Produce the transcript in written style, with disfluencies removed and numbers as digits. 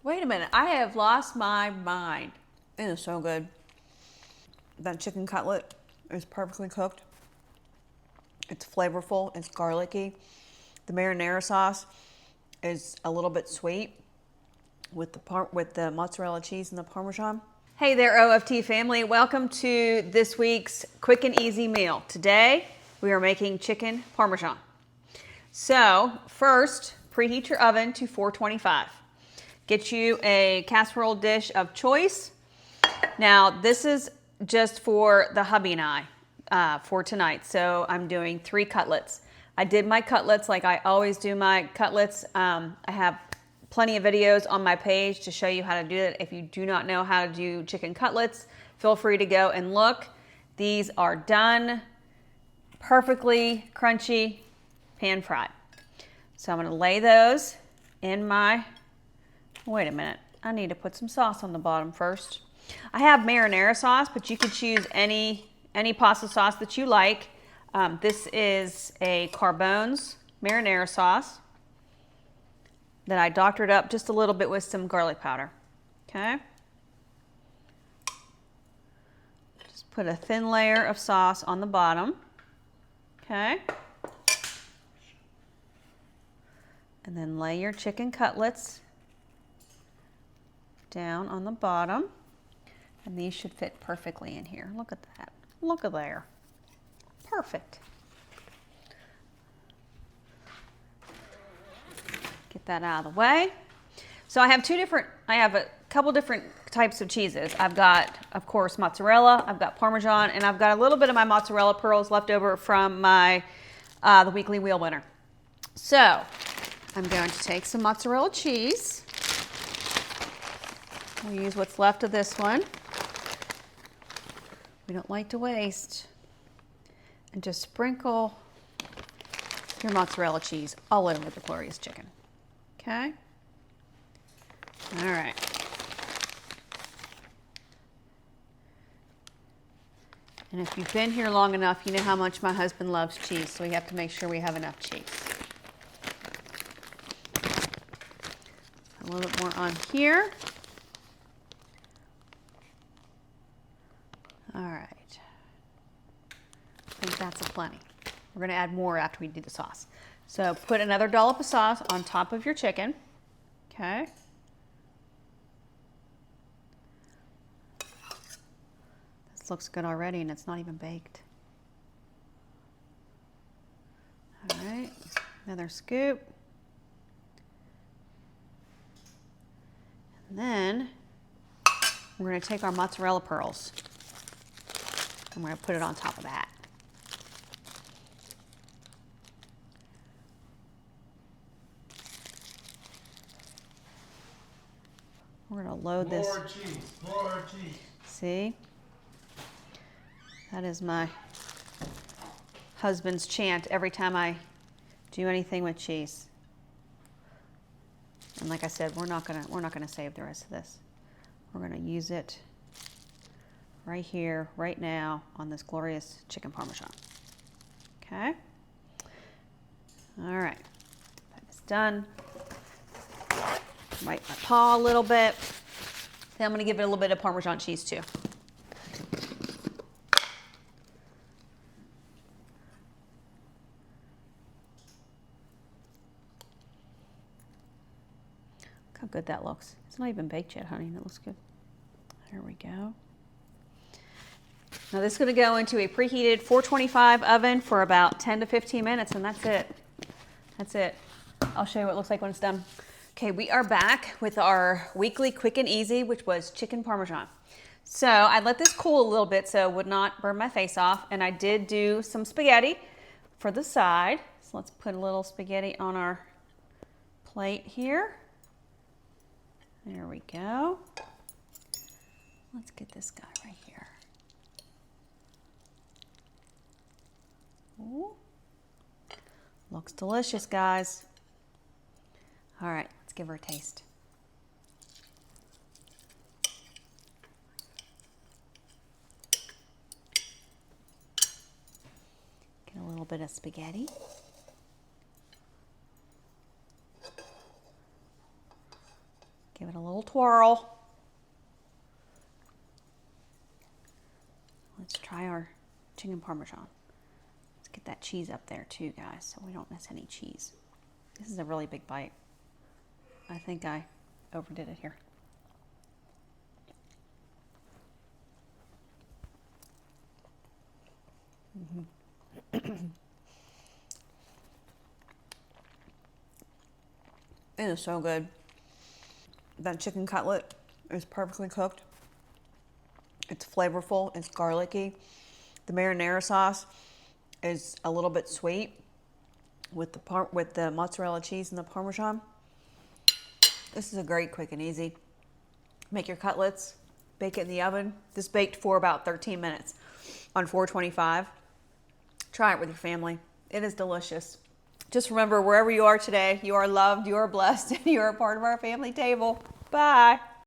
Wait a minute, I have lost my mind. It is so good. That chicken cutlet is perfectly cooked. It's flavorful, it's garlicky. The marinara sauce is a little bit sweet with the mozzarella cheese and the Parmesan. Hey there, OFT family. Welcome to this week's quick and easy meal. Today, we are making chicken Parmesan. So, first, preheat your oven to 425. Get you a casserole dish of choice. Now, this is just for the hubby and I for tonight. So, I'm doing 3 cutlets. I did my cutlets like I always do my cutlets. I have plenty of videos on my page to show you how to do it. If you do not know how to do chicken cutlets, feel free to go and look. These are done, perfectly crunchy, pan fried. So I'm gonna lay those in my, wait a minute, I need to put some sauce on the bottom first. I have marinara sauce, but you could choose any pasta sauce that you like. This is a Carbone's marinara sauce that I doctored up just a little bit with some garlic powder, okay? Just put a thin layer of sauce on the bottom, okay? And then lay your chicken cutlets down on the bottom. And these should fit perfectly in here. Look at that, look at there. Perfect. Get that out of the way. So I have a couple different types of cheeses. I've got, of course, mozzarella, I've got Parmesan, and I've got a little bit of my mozzarella pearls left over from my the weekly wheel winner. So I'm going to take some mozzarella cheese. We'll use what's left of this one. We don't like to waste. And just sprinkle your mozzarella cheese all over the glorious chicken. Okay? All right. And if you've been here long enough, you know how much my husband loves cheese, so we have to make sure we have enough cheese. A little bit more on here. All right. I think that's a plenty. We're going to add more after we do the sauce. So put another dollop of sauce on top of your chicken. Okay. This looks good already and it's not even baked. All right. Another scoop. And then we're going to take our mozzarella pearls and we're going to put it on top of that. We're going to load this. More cheese, more cheese. See? That is my husband's chant every time I do anything with cheese. And like I said, we're not gonna save the rest of this. We're gonna use it right here, right now, on this glorious chicken Parmesan. Okay? All right, that is done. Wipe my paw a little bit. Then I'm gonna give it a little bit of Parmesan cheese too. Look how good that looks. It's not even baked yet, honey, and it looks good. There we go. Now this is gonna go into a preheated 425 oven for about 10 to 15 minutes, and that's it. That's it. I'll show you what it looks like when it's done. Okay, we are back with our weekly quick and easy, which was chicken Parmesan. So I let this cool a little bit so it would not burn my face off, and I did do some spaghetti for the side. So let's put a little spaghetti on our plate here. There we go. Let's get this guy right here. Ooh. Looks delicious, guys. All right, let's give her a taste. Get a little bit of spaghetti. Give it a little twirl. Let's try our chicken Parmesan. Let's get that cheese up there too, guys, so we don't miss any cheese. This is a really big bite. I think I overdid it here. It is so good. That chicken cutlet is perfectly cooked. It's flavorful, it's garlicky. The marinara sauce is a little bit sweet with the mozzarella cheese and the Parmesan. This is a great quick and easy. Make your cutlets, bake it in the oven. This baked for about 13 minutes on 425. Try it with your family. It is delicious. Just remember, wherever you are today, you are loved, you are blessed, and you are a part of our family table. Bye.